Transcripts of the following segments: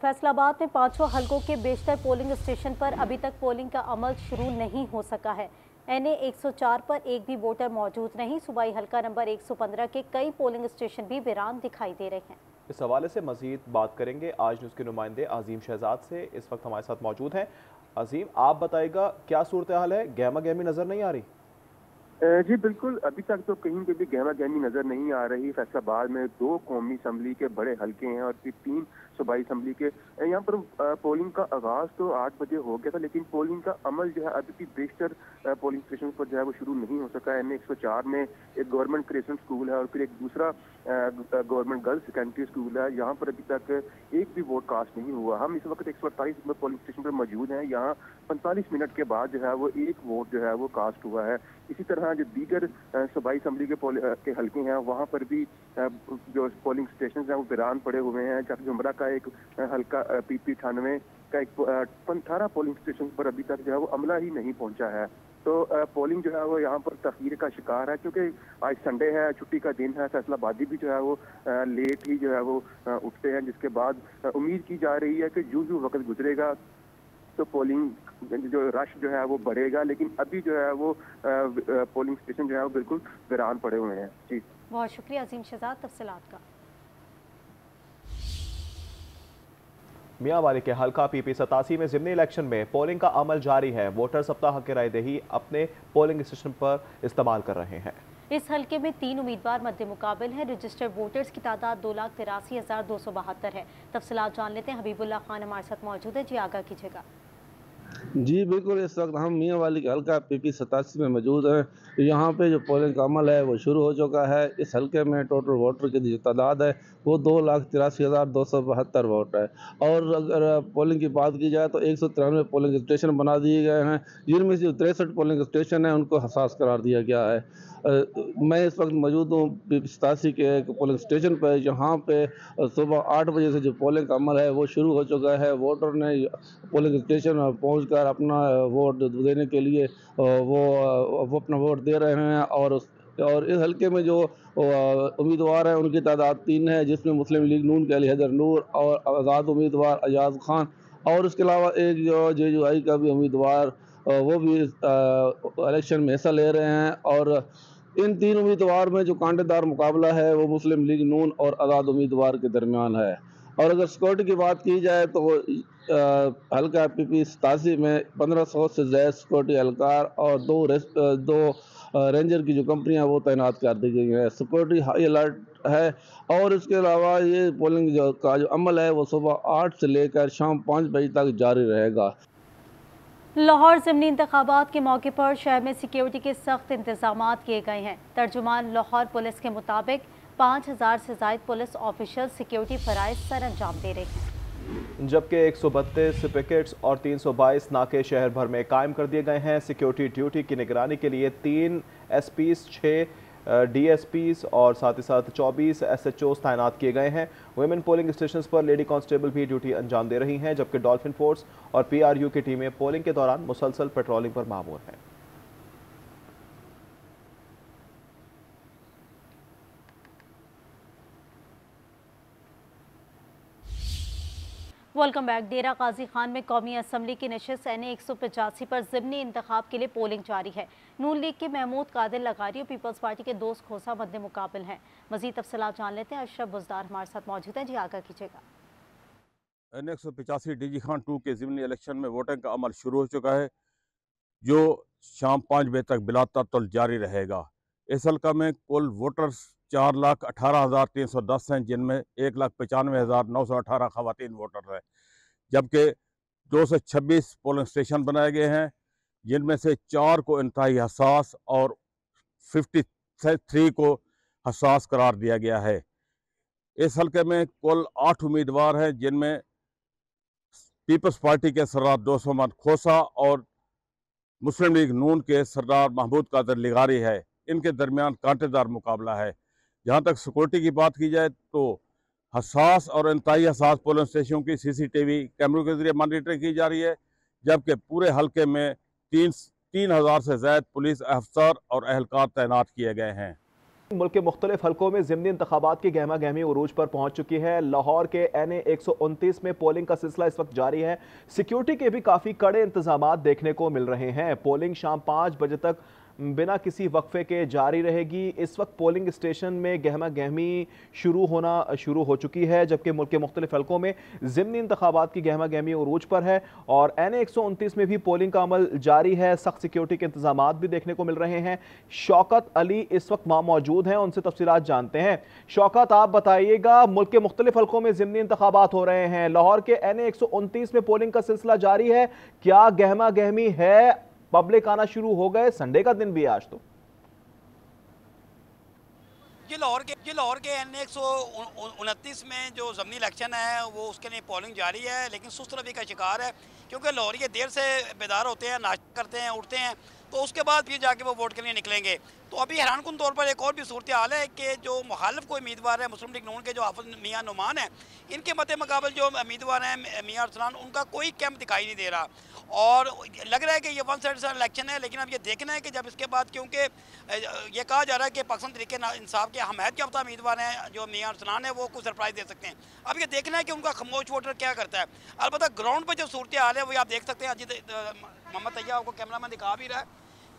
फैसलाबाद में पांचों हलकों के बेशतर पोलिंग स्टेशन पर अभी तक पोलिंग का अमल शुरू नहीं हो सका है। NA 104 पर एक भी वोटर मौजूद नहीं। सूबाई हलका नंबर 115 के कई पोलिंग स्टेशन भी वीरान दिखाई दे रहे हैं। इस हवाले से मजीद बात करेंगे आज न्यूज़ के नुमाइंदे अजीम शहजाद से। इस वक्त हमारे साथ मौजूद हैं। अजीम, आप बताइएगा क्या सूरत हाल है? गहमा गहमी नजर नहीं आ रही? जी बिल्कुल, अभी तक तो कहीं पे भी गहमा गहमी नजर नहीं आ रही। फैसलाबाद में 2 कौमी असम्बली के बड़े हलके हैं और फिर 3 सूबाई असम्बली के। यहाँ पर पोलिंग का आगाज तो 8 बजे हो गया था, लेकिन पोलिंग का अमल जो है अभी भी बेशतर पोलिंग स्टेशन पर जो है वो शुरू नहीं हो सका है। NA 104 में एक गवर्नमेंट क्रिश्चियन स्कूल है और फिर एक दूसरा गवर्नमेंट गर्ल्स सेकेंडरी स्कूल है। यहाँ पर अभी तक एक भी वोट कास्ट नहीं हुआ। हम इस वक्त 148 नंबर पोलिंग स्टेशन पर मौजूद हैं। यहाँ 45 मिनट के बाद जो है वो एक वोट जो है वो कास्ट हुआ है। इसी तरह जो दीगर सूबाई असम्बली के हलके हैं वहाँ पर भी जो पोलिंग स्टेशन हैं वो वीरान पड़े हुए हैं। जबकि जुमरा का एक हलका PP 98 का एक 18 पोलिंग स्टेशन पर अभी तक जो है वो अमला ही नहीं पहुंचा है। तो पोलिंग जो है वो यहाँ पर तखीर का शिकार है, क्योंकि आज संडे है, छुट्टी का दिन है। फैसलाबादी भी जो है वो लेट ही जो है वो उठते हैं, जिसके बाद उम्मीद की जा रही है कि जो वक्त गुजरेगा तो पोलिंग जो रश जो है वो बढ़ेगा। लेकिन अभी जो है वो पोलिंग स्टेशन जो है वो बिल्कुल वीरान पड़े हुए हैं। जी, बहुत शुक्रिया अजीम शहजाद तफसीलात का। मियांवाली के हल्का PP 87 में ज़िमनी इलेक्शन में पोलिंग का अमल जारी है। वोटर्स अपना हक राय दही अपने पोलिंग स्टेशन पर इस्तेमाल कर रहे हैं। इस हलके में 3 उम्मीदवार मध्य मुकाबिल हैं। रजिस्टर्ड वोटर्स की तादाद 2,83,272 है। तफसीलात जान लेते हैं। हबीबुल्लाह खान हमारे साथ मौजूद है। जी, आगाह कीजिएगा। जी बिल्कुल, इस वक्त हम मियांवाली के हल्का PP 87 में मौजूद हैं। यहाँ पे जो पोलिंग का अमल है वो शुरू हो चुका है। इस हल्के में टोटल वोटर की जो तादाद है वो 2,83,272 वोट है। और अगर पोलिंग की बात की जाए तो 193 पोलिंग स्टेशन बना दिए गए हैं, जिनमें से 63 पोलिंग स्टेशन हैं उनको हसास करार दिया गया है। मैं इस वक्त मौजूद हूँ PP 87 के एक पोलिंग स्टेशन पर, जहाँ पे सुबह 8 बजे से जो पोलिंग का अमल है वो शुरू हो चुका है। वोटर ने पोलिंग स्टेशन पहुंचकर अपना वोट देने के लिए वो अपना वोट दे रहे हैं। और इस हल्के में जो उम्मीदवार हैं उनकी तादाद 3 है, जिसमें मुस्लिम लीग नून के अली हैदर नूर और आज़ाद उम्मीदवार अजाज खान, और उसके अलावा एक जो JUI का भी उम्मीदवार वो भी इलेक्शन में हिस्सा ले रहे हैं। और इन 3 उम्मीदवार में जो कांटेदार मुकाबला है वो मुस्लिम लीग नून और आज़ाद उम्मीदवार के दरमियान है। और अगर सिक्योरिटी की बात की जाए तो हल्का PP 87 में 1500 से ज़्यादा सिक्योरिटी एहलकार और दो रेंजर की जो कंपनियां वो तैनात कर दी गई हैं। सिक्योरिटी हाई अलर्ट है। और इसके अलावा ये पोलिंग का जो अमल है वो सुबह 8 से लेकर शाम 5 बजे तक जारी रहेगा। लाहौर ज़िमनी इंतखाबात के मौके पर शहर में सिक्योरिटी के सख्त इंतजाम किए गए हैं। तर्जुमान लाहौर पुलिस के मुताबिक 5000 से ज़ायद पुलिस ऑफिशियल सिक्योरिटी फराइज सर अंजाम दे रहे हैं, जबकि 132 पिकेट्स और 322 नाके शहर भर में कायम कर दिए गए हैं। सिक्योरिटी ड्यूटी की निगरानी के लिए 3 SPs, 6 DSPs और साथ ही साथ 24 SHOs तैनात किए गए हैं। वुमेन पोलिंग स्टेशन पर लेडी कांस्टेबल भी ड्यूटी अंजाम दे रही हैं, जबकि डॉल्फिन फोर्स और PRU की टीमें पोलिंग के दौरान मुसलसल पेट्रोलिंग पर मामूर हैं। Welcome back. डेरा गाजी खान में कौमी असम्बली की नशिस्त NA 185 पर ज़िमनी इंतखाब के लिए पोलिंग जारी है। नून लीग के महमूद कादिर लगारी और पीपल्स पार्टी के दोस्त खोसा मध्य मुकाबिल हैं। मजीद तफसीलात जान लेते हैं। अशरफ बुजदार हमारे साथ मौजूद हैं। जी, आगाह कीजिएगा। NA 185 DG खान 2 के ज़िमनी इलेक्शन में वोटिंग का अमल शुरू हो चुका है, जो शाम 5 बजे तक बिला तातुल जारी रहेगा। इस हल्का में कुल वोटर्स 4,18,310 हैं, जिनमें 1,95,918 खवातीन वोटर हैं। जबकि 226 पोलिंग स्टेशन बनाए गए हैं, जिनमें से 4 को इंतहाई हसास और 53 को हसास करार दिया गया है। इस हल्के में कुल 8 उम्मीदवार हैं, जिनमें पीपल्स पार्टी के सरदार दोस्त मोहम्मद खोसा और मुस्लिम लीग नून के सरदार महमूद कादिर लिगारी है। इनके दरमियान कांटेदार मुकाबला है। जहाँ तक सिक्योरिटी की बात की जाए तो हसास और इंतहाई हसास पोलिंग स्टेशनों की CCTV कैमरों के जरिए मॉनिटरिंग की जा रही है, जबकि पूरे हल्के में 3,000 से ज़्यादा पुलिस अफसर और एहलकार तैनात किए गए हैं। मुल्क के मुख्तलिफ हलकों में ज़िमनी इंतखाबात की गहमा गहमी उरूज पर पहुंच चुकी है। लाहौर के NA 129 में पोलिंग का सिलसिला इस वक्त जारी है। सिक्योरिटी के भी काफ़ी कड़े इंतजाम देखने को मिल रहे हैं। पोलिंग शाम 5 बजे तक बिना किसी वक्फे के जारी रहेगी। इस वक्त पोलिंग स्टेशन में गहमा गहमी शुरू हो चुकी है, जबकि मुल्क के मुख्तलिफ हलकों में ज़िमनी इंतखाबात की गहमा गहमी उरूज पर है और NA 129 में भी पोलिंग का अमल जारी है। सख्त सिक्योरिटी के इंतजाम भी देखने को मिल रहे हैं। शौकत अली इस वक्त वहाँ मौजूद हैं, उनसे तफसीलात जानते हैं। शौकत, आप बताइएगा, मुल्क के मुख्तलिफ हलकों में ज़िमनी इंतखाबात हो रहे हैं, लाहौर के NA 129 में पोलिंग का सिलसिला जारी है, क्या गहमा गहमी है? पब्लिक आना शुरू हो गए, संडे का दिन भी है आज तो। ये लाहौर के NA 129 में जो ज़मीनी इलेक्शन है वो उसके लिए पोलिंग जारी है, लेकिन सुस्त रवि का शिकार है क्योंकि लाहौरी देर से बेदार होते हैं, नाश्ता करते हैं, उठते हैं, तो उसके बाद फिर जाके वो वोट के लिए निकलेंगे। तो अभी हैरानकुन तौर पर एक और भी सूरत हाल है कि जो मुखालिफ कोई उम्मीदवार है मुस्लिम लीग नून के जो हाफिज मियाँ नुमान है, इनके मद्दे मुकाबल जो उम्मीदवार हैं मियाँ अरसलान, उनका कोई कैंप दिखाई नहीं दे रहा और लग रहा है कि ये वन साइड इलेक्शन है। लेकिन अब ये देखना है कि जब इसके बाद, क्योंकि ये कहा जा रहा है कि पाकिस्तान तरीके इंसाफ के हमायत याफ्ता उम्मीदवार हैं जो मियाँ अरसलान है, वो कुछ सरप्राइज़ दे सकते हैं। अब ये देखना है कि उनका खामोश वोटर क्या करता है। अलबत्ता ग्राउंड पर जो सूरत हाल है वो आप देख सकते हैं। अजीत मोहम्मद तैयब आपको कैमरा मैन दिखा भी रहा है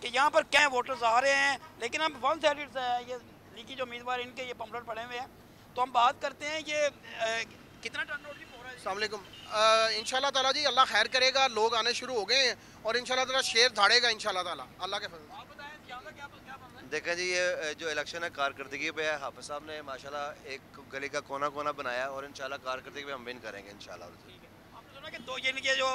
कि यहाँ पर क्या वोटर्स आ रहे हैं, लेकिन हम वन साइडेड है। ये लीगी जो उम्मीदवार इनके ये पम्पलेट पड़े हुए हैं। तो हम बात करते हैं ये कितना टर्नआउट हो रहा है। अस्सलाम वालेकुम। इंशाल्लाह ताला जी अल्लाह खैर करेगा, लोग आने शुरू हो गए हैं और इंशाल्लाह ताला शेर धाड़ेगा इंशाल्लाह ताला, अल्लाह के फजल। आप बताएं यहाँ का क्या बनना है? देखें जी, ये जो इलेक्शन है कारकर्दगी पे है। हाफिज साहब ने माशाल्लाह एक गली का कोना कोना बनाया और इंशाल्लाह कारकर्दगी पे हम विन करेंगे इंशाल्लाह। आपने सुना कि दो ये जो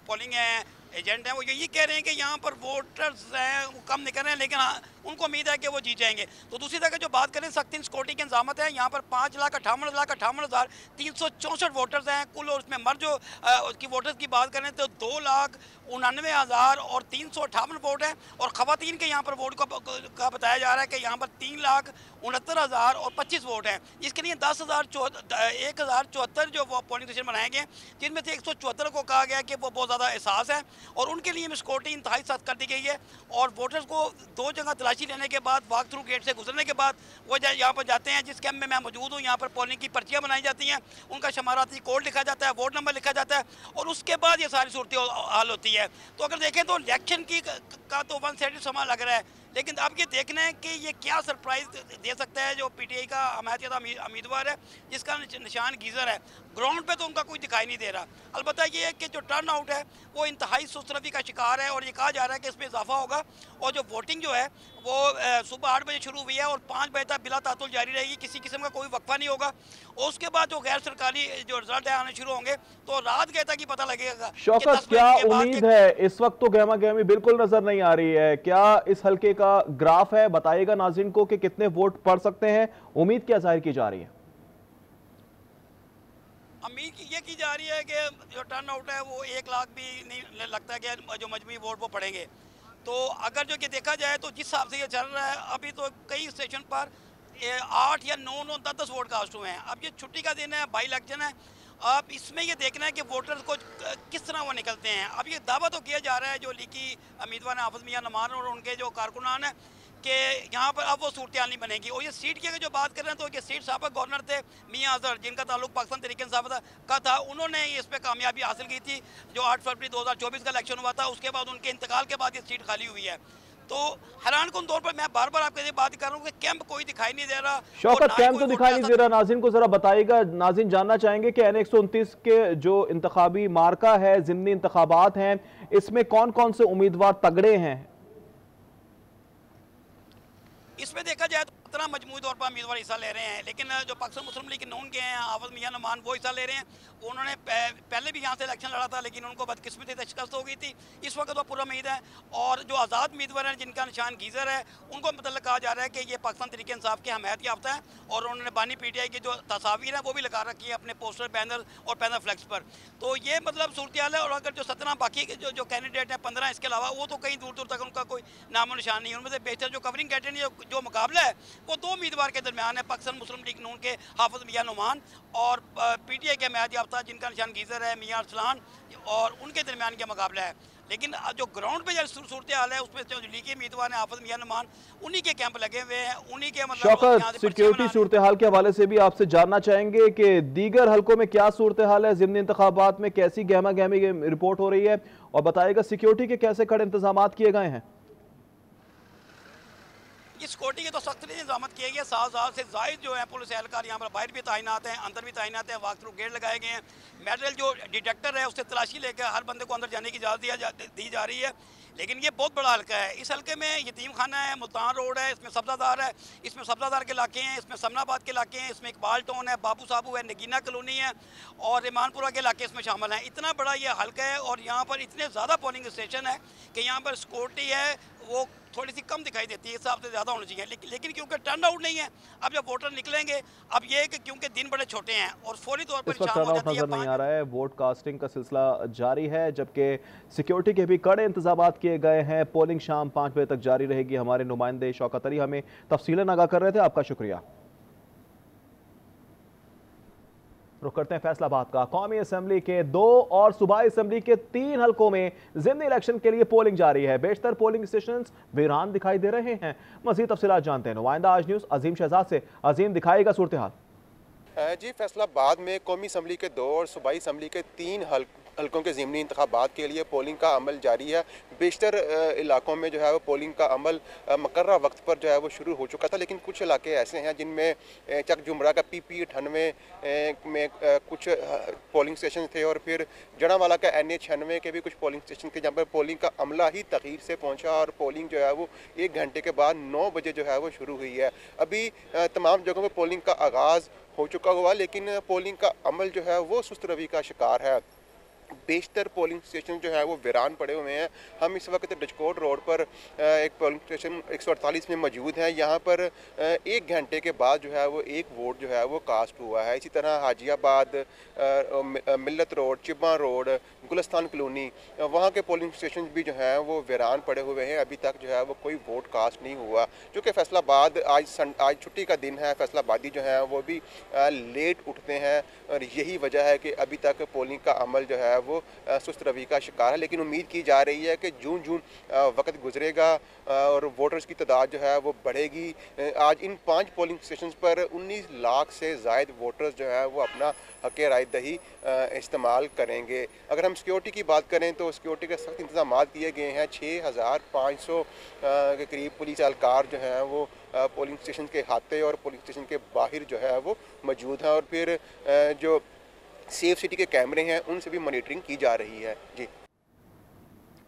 पोलिंग है एजेंट हैं वो यही कह रहे हैं कि यहाँ पर वोटर्स हैं वो कम निकल रहे हैं, लेकिन हाँ उनको उम्मीद है कि वो जीत जाएंगे। तो दूसरी तरह जो बात करें सख्त सिक्योरिटी के इंतजाम है, यहाँ पर 5,58,364 वोटर्स हैं कुल, और उसमें मर जो उसकी वोटर्स की बात करें तो 2,99,358 वोट हैं और ख़वातीन के यहाँ पर वोट का बताया जा रहा है कि यहाँ पर 3,69,025 वोट हैं। इसके लिए 1,074 जो वो पोलिंग स्टेशन बनाए गए, जिनमें से 174 को कहा गया कि वो बहुत ज़्यादा एहसास है और उनके लिए सिक्योरिटी इंतहाई सख्त कर दी गई है। और वोटर्स को 2 जगह तलाशी लेने के बाद, वॉक थ्रू गेट से गुजरने के बाद वो यहाँ पर जाते हैं। जिस कैंप में मैं मौजूद हूँ, यहाँ पर पोलिंग की पर्चियाँ बनाई जाती हैं, उनका शमाराती कोड लिखा जाता है, वोट नंबर लिखा जाता है और उसके बाद ये सारी सूरत हाल होती है। तो अगर देखें तो इलेक्शन का तो वन साइड समय लग रहा है, लेकिन अब ये देखना है कि ये क्या सरप्राइज़ दे सकता है जो PTI का हमायत याफ्ता उम्मीदवार है, जिसका निशान गीज़र है। ग्राउंड पे तो उनका कोई दिखाई नहीं दे रहा। अलबत्ता ये है कि जो टर्न आउट है वो इंतहाई सुस्त रवि का शिकार है और ये कहा जा रहा है कि इसमें इजाफा होगा और जो वोटिंग जो है वो सुबह 8 बजे शुरू हुई है और 5 बजे तक बिला तातुल जारी रहेगी, किसी किस्म का कोई वक्फा नहीं होगा। और उसके बाद जो गैर सरकारी जो रिजल्ट है आने शुरू होंगे तो रात गए तक ही पता लगेगा। शौकत, क्या उम्मीद है? इस वक्त तो गहमा गहमी बिल्कुल नजर नहीं आ रही है, क्या इस हल्के का ग्राफ है? बताइएगा नाज़रीन को कि कितने वोट पड़ सकते हैं, उम्मीद क्या जाहिर की जा रही है? उम्मीद ये की जा रही है कि जो टर्न आउट है वो 1 लाख भी नहीं लगता कि जो मजमूई वोट वो पड़ेंगे। तो अगर जो कि देखा जाए तो जिस हिसाब से ये चल रहा है, अभी तो कई स्टेशन पर 8 या 9 10 वोट कास्ट हुए हैं। अब ये छुट्टी का दिन है, बाई इलेक्शन है, अब इसमें ये देखना है कि वोटर्स को किस तरह वो निकलते हैं। अब ये दावा तो किया जा रहा है जो लीगी उम्मीदवार हैं हाफिज मियाँ नुमान और उनके जो कारकुनान हैं कि यहाँ पर अब वो सूरत हाल नहीं बनेगी। और ये सीट की अगर जो बात कर रहे हैं तो ये सीट साबिक गवर्नर थे मियाँ अजहर, जिनका ताल्लुक पाकिस्तान तरीके इंसाफ का था, उन्होंने इस पर कामयाबी हासिल की थी जो 8 फरवरी 2024 का इलेक्शन हुआ था। उसके बाद उनके इंतकाल के बाद ये सीट खाली हुई है। तो हैरानकुन तौर पर मैं बार बार आपके लिए बात कर रहा हूँ कि कैंप कोई दिखाई नहीं दे रहा। शौकत, कैंप तो दिखाई नहीं दे रहा, नाज़रीन को जरा बताइएगा। नाज़रीन जानना चाहेंगे कि NA 129 के जो इंतखाबी मार्का है, ज़िमनी इंतखाबात हैं, इसमें कौन कौन से उम्मीदवार तगड़े हैं? इसमें देखा जाए तो इतना मजमूई तौर पर उम्मीदवार हिस्सा ले रहे हैं, लेकिन जो पाकिस्तान मुस्लिम लीग नून के हैं हाफिज मियाँ नुमान वो हिस्सा ले रहे हैं। उन्होंने पहले भी यहाँ से इलेक्शन लड़ा था लेकिन उनको बदकिस्मती से शिकस्त हो गई थी। इस वक्त वो पूरा उम्मीद है। और जो आज़ाद उम्मीदवार हैं जिनका निशान गीज़र है, उनको मतलब कहा जा रहा है कि ये पाकिस्तान तरीके इंसाफ के हमायत याफ्ता है और उन्होंने बानी PTI की जो तस्वीर है वो भी लगा रखी है अपने पोस्टर, बैनर और पैनल फ्लैक्स पर। तो ये मतलब सूरत हाल है। और अगर जो 17 बाकी के जो कैंडिडेट हैं 15 इसके अलावा, वो तो कहीं दूर दूर तक उनका कोई नामो निशान नहीं है। उनमें से बेहतर जो कवरिंग कैटेगरी जो मुकाबला है वो 2 उम्मीदवार के दरमियान है, पाकिस्तान मुस्लिम लीग नून के हाफिज मियाँ नुमान और PTI के हमायत याफ्ता जिनका निशान गीज़र है मियाँ अरसलान, और उनके दरमियान का मुकाबला है। लेकिन जो ग्राउंड पे जो सूरत हाल है उसमें जो लीगी उम्मीदवार हैं हाफिज मियां नुमान, उन्हीं के कैंप लगे हुए हैं, उन्हीं के शौकत सिक्योरिटी सूरत हाल के हवाले से भी आपसे जानना चाहेंगे कि दीगर हलकों में क्या सूरत हाल है, ज़िमनी इंतखाबात में कैसी गहमा गहमी रिपोर्ट हो रही है, और बताइएगा सिक्योरिटी के कैसे कड़े इंतजाम किए गए हैं। ये सिक्योरिटी के तो सख्त इंतजाम किए गए, 7,000 से जायद जो है पुलिस एहलकार यहाँ पर बाहर भी तैनात हैं, अंदर भी तैनात हैं, वक्त थ्रू गेट लगाए गए हैं। मेटल जो डिटेक्टर है उससे तलाशी लेकर हर बंदे को अंदर जाने की इजाज़त दी जा रही है। लेकिन ये बहुत बड़ा हल्का है, इस हल्के में यतीम खाना है, मुल्तान रोड है, इसमें सब्जादार है, इसमें सब्जादार के इलाके हैं, इसमें समनाबाद के इलाके हैं, इसमें इकबाल टाउन है, बाबू साबू है, नगीना कॉलोनी है और इमानपुरा के इलाके इसमें शामिल हैं। इतना बड़ा ये हल्का है और यहाँ पर इतने ज़्यादा पोलिंग स्टेशन है कि यहाँ पर सिक्योरिटी है वो थोड़ी सी कम दिखाई देती है, इस हिसाब से ज़्यादा होनी चाहिए। लेकिन क्योंकि टर्न आउट नहीं है, अब जब वोटर निकलेंगे, अब ये है कि क्योंकि दिन बड़े छोटे हैं और फौरी तौर पर टर्न आउट नजर नहीं आ रहा है। वोट कास्टिंग का सिलसिला जारी है, जबकि सिक्योरिटी के भी कड़े इंतजाम किए गए हैं। पोलिंग शाम 5 बजे तक जारी रहेगी। हमारे नुमाइंदे शौकत अली हमें तफसीलन आगाह कर रहे थे, आपका शुक्रिया। रुक करते हैं फैसलाबाद का। कौमी असम्बली के 2 और सूबाई असम्बली के 3 हलकों में ज़िमनी इलेक्शन के लिए पोलिंग जारी है। बेशतर पोलिंग स्टेशन वीरान दिखाई दे रहे हैं। मज़ीद तफसीलात जानते हैं नुमाइंदा आज न्यूज़ अजीम शहजाद से। अजीम, दिखाएगा सूरत हाल। जी, फैसलाबाद में कौमी असम्बली के 2 और सूबाई असम्बली के 3 हलकों के ज़िमनी इंतखाबात के लिए पोलिंग का अमल जारी है। बेशतर इलाकों में जो है वो पोलिंग का अमल मुकर्रर वक्त पर जो है वो शुरू हो चुका था, लेकिन कुछ इलाके ऐसे हैं जिनमें चक जुमरा का PP 98 में कुछ पोलिंग स्टेशन थे और फिर जड़ावाला का NA 96 के भी कुछ पोलिंग स्टेशन थे जहाँ पर पोलिंग का अमला ही तखीर से पहुँचा और पोलिंग जो है वो 1 घंटे के बाद 9 बजे जो है वो शुरू हुई है। अभी तमाम जगहों पर पोलिंग का आगाज़ हो चुका हुआ, लेकिन पोलिंग का अमल जो है वो सुस्त रवि का शिकार है। बेशतर पोलिंग स्टेशन जो है वो वीरान पड़े हुए हैं। हम इस वक्त डचकोट रोड पर एक पोलिंग स्टेशन 148 में मौजूद हैं। यहाँ पर 1 घंटे के बाद जो है वो 1 वोट जो है वो कास्ट हुआ है। इसी तरह हाजियाबाद, मिल्लत रोड, चिब्बा रोड, गुलस्तान कॉलोनी, वहाँ के पोलिंग स्टेशन भी जो हैं वो वीरान पड़े हुए हैं। अभी तक जो है वो कोई वोट कास्ट नहीं हुआ। चूँकि फैसलाबाद आज छुट्टी का दिन है, फैसलाबादी जो है वो भी लेट उठते हैं और यही वजह है कि अभी तक पोलिंग का अमल जो है वो सुस्त रवि का शिकार है। लेकिन उम्मीद की जा रही है कि जून वक्त गुजरेगा और वोटर्स की तादाद जो है वो बढ़ेगी। आज इन 5 पोलिंग स्टेशन पर 19 लाख से ज़ायद वोटर्स जो है वो अपना हक़ राय दही इस्तेमाल करेंगे। अगर हम सिक्योरिटी की बात करें तो सिक्योरिटी के सख्त इंतजाम किए गए हैं। 6500 के करीब पुलिस एहलकार जो हैं वो पोलिंग स्टेशन के हाथे और पोलिंग स्टेशन के बाहर जो है वो मौजूद हैं और फिर जो सेफ सिटी के कैमरे हैं उनसे भी मॉनिटरिंग की जा रही है। जी,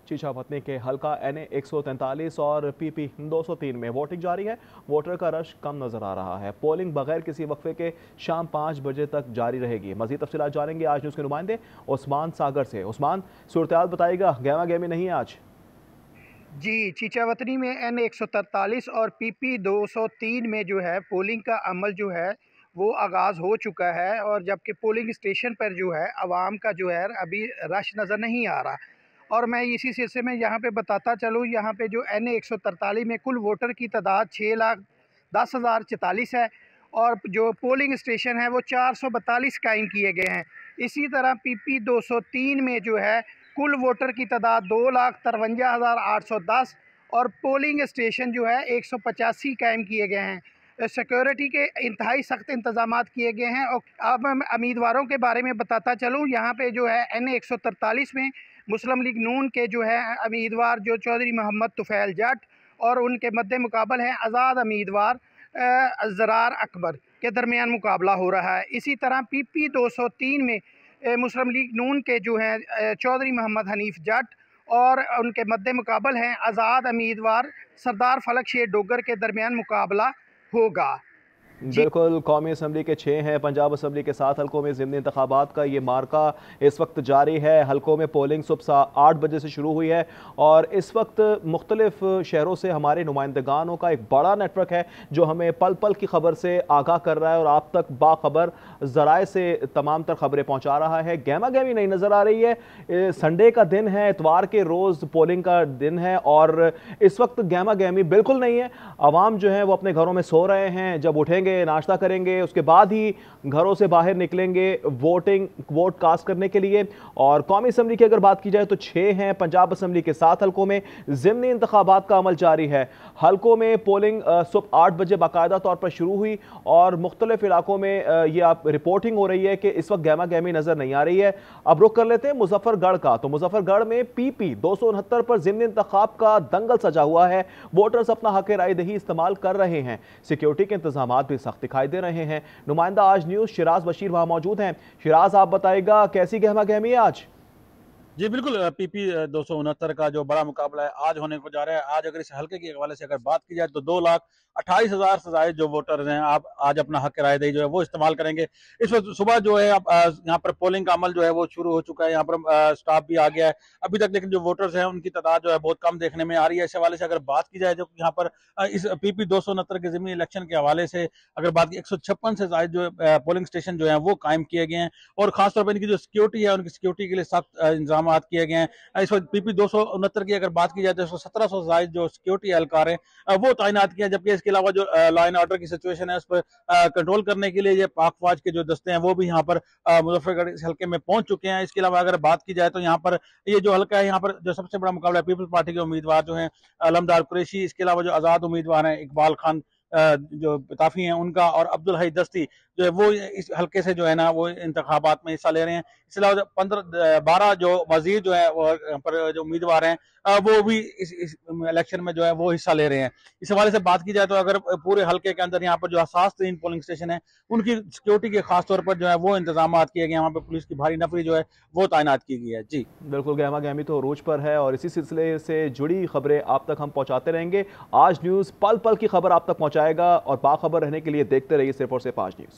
चीचापतनी के हल्का NA 143 और PP 203 में वोटिंग जारी है। वोटर का रश कम नजर आ रहा है। पोलिंग बगैर किसी वक्फे के शाम 5 बजे तक जारी रहेगी। मजीद तफसीलात जानेंगे आज न्यूज़ के नुमाइंदे उस्मान सागर से। उस्मान, सूरत बताइएगा, गहमा गहमी नहीं है आज? जी, चीचावतनी में NA 143 और PP 203 में जो है पोलिंग का अमल जो है वो आगाज़ हो चुका है और जबकि पोलिंग स्टेशन पर जो है आवाम का जो है अभी रश नज़र नहीं आ रहा। और मैं इसी सिलसिले में यहाँ पे बताता चलूँ, यहाँ पे जो NA 143 में कुल वोटर की तादाद 6,10,044 है और जो पोलिंग स्टेशन है वो 442 कायम किए गए हैं। इसी तरह PP 203 में जो है कुल वोटर की तादाद 2,53,810 और पोलिंग स्टेशन जो है 185 कायम किए गए हैं। सिक्योरिटी के इंतहाई सख्त इंतजाम किए गए हैं। और अब मैं उम्मीदवारों के बारे में बताता चलूँ, यहाँ पे जो है NA 143 में मुस्लिम लीग नून के जो है उम्मीदवार जो चौधरी मोहम्मद तुफैल जट और उनके मद्दे मुकाबल हैं आज़ाद उम्मीदवार ज़रार अकबर के दरमियान मुकाबला हो रहा है। इसी तरह PP 203 में मुस्लिम लीग नून के जो हैं चौधरी मोहम्मद हनीफ जट और उनके मद्दे मुकाबल हैं आज़ाद उम्मीदवार सरदार फलक शेर डोगर के दरमियान मुकाबला होगा। बिल्कुल, कौमी असम्बली के 6 हैं, पंजाब असम्बली के 7 हलकों में ज़िमनी इंतखाबात का ये मार्का इस वक्त जारी है। हलकों में पोलिंग सुबह 8 बजे से शुरू हुई है और इस वक्त मुख्तलिफ शहरों से हमारे नुमाइंदगानों का एक बड़ा नेटवर्क है जो हमें पल पल की खबर से आगाह कर रहा है और आप तक बाखबर ज़राए से तमाम तर खबरें पहुँचा रहा है। गहमा गहमी नहीं नज़र आ रही है। संडे का दिन है, इतवार के रोज़ पोलिंग का दिन है और इस वक्त गहमा गहमी बिल्कुल नहीं है। आवाम जो है वो अपने घरों में सो रहे हैं, जब उठेंगे जाके नाश्ता करेंगे, उसके बाद ही घरों से बाहर निकलेंगे वोट कास्ट करने के लिए। और कौमी असम्बली की अगर बात की जाए तो 6 हैं, पंजाब असम्बली के 7 हल्कों में ज़िमनी इंतखाबात का अमल जारी है। हल्कों में पोलिंग सुबह 8 बजे बाकायदा तौर पर शुरू हुई और मुख्तलिफ इलाकों में ये आप रिपोर्टिंग हो रही है कि इस वक्त गहमा गहमी नजर नहीं आ रही है। अब रुख कर लेते हैं मुजफ्फरगढ़ का। तो मुजफ्फरगढ़ में PP 269 पर ज़िमनी इंतखाब का दंगल सजा हुआ है। वोटर्स अपना हक राय दही इस्तेमाल कर रहे हैं। सिक्योरिटी के इंतजाम भी सख्त दिखाई दे रहे हैं। नुमाइंदा आज न्यूज़ शिराज बशीर वहां मौजूद हैं। शिराज, आप बताइएगा कैसी गहमा गहमी है आज? जी बिल्कुल, PP 269 का जो बड़ा मुकाबला है आज होने को जा रहा है। आज अगर इस हल्के के हवाले से अगर बात की जाए तो 2,28,000 से ज्यादा जो वोटर्स हैं आप आज अपना हक राय दही जो है वो इस्तेमाल करेंगे। इस वक्त सुबह जो है यहाँ पर पोलिंग का अमल जो है वो शुरू हो चुका है। यहाँ पर स्टाफ भी आ गया है अभी तक, लेकिन जो वोटर्स हैं उनकी तादाद जो है बहुत कम देखने में आ रही है। इस हवाले से अगर बात की जाए जो यहाँ पर इस PP 269 के ज़िमनी इलेक्शन के हवाले से अगर बात की 156 से ज्यादा जो पोलिंग स्टेशन जो है वो कायम किए गए हैं और खासतौर पर इनकी जो सिक्योरिटी है उनकी सिक्योरिटी के लिए सख्त इंतजाम किए गए हैं। इस वक्त PP 269 की अगर बात की जाए तो 1700 से ज्यादा जो सिक्योरिटी एहलकार हैं वो तैनात किए हैं। जबकि इसके अलावा जो लॉ एंड ऑर्डर की सिचुएशन है उस पर कंट्रोल करने के लिए ये पाक फौज के जो दस्ते हैं वो भी यहाँ पर मुजफ्फरगढ़ इस हल्के में पहुंच चुके हैं। इसके अलावा अगर बात की जाए तो यहाँ पर ये जो हल्का है यहाँ पर जो सबसे बड़ा मुकाबला है पीपल्स पार्टी के उम्मीदवार जो हैं अलमदार कुरैशी, इसके अलावा जो आजाद उम्मीदवार हैं इकबाल खान जो ताफी हैं उनका और अब्दुल हई दस्ती जो है वो इस हल्के से जो है ना वो इंतखाबात में हिस्सा ले रहे हैं। इसके अलावा 12 जो मजीद जो है वो यहाँ पर जो उम्मीदवार हैं वो भी इस इलेक्शन में जो है वो हिस्सा ले रहे हैं। इस हवाले से बात की जाए तो अगर पूरे हल्के के अंदर यहाँ पर जो हसास तरीन पोलिंग स्टेशन है उनकी सिक्योरिटी के खास तौर पर जो है वो इंतजाम किए गए हैं। वहाँ पर पुलिस की भारी नफरी जो है वो तैनात की गई है। जी बिल्कुल, गहमा गहमी तो अरूज पर है और इसी सिलसिले से जुड़ी खबरें आप तक हम पहुँचाते रहेंगे। आज न्यूज़ पल पल की खबर आप तक पहुँचाएगा और बाखबर रहने के लिए देखते रहिए सिर्फ और सिर्फ आज न्यूज़।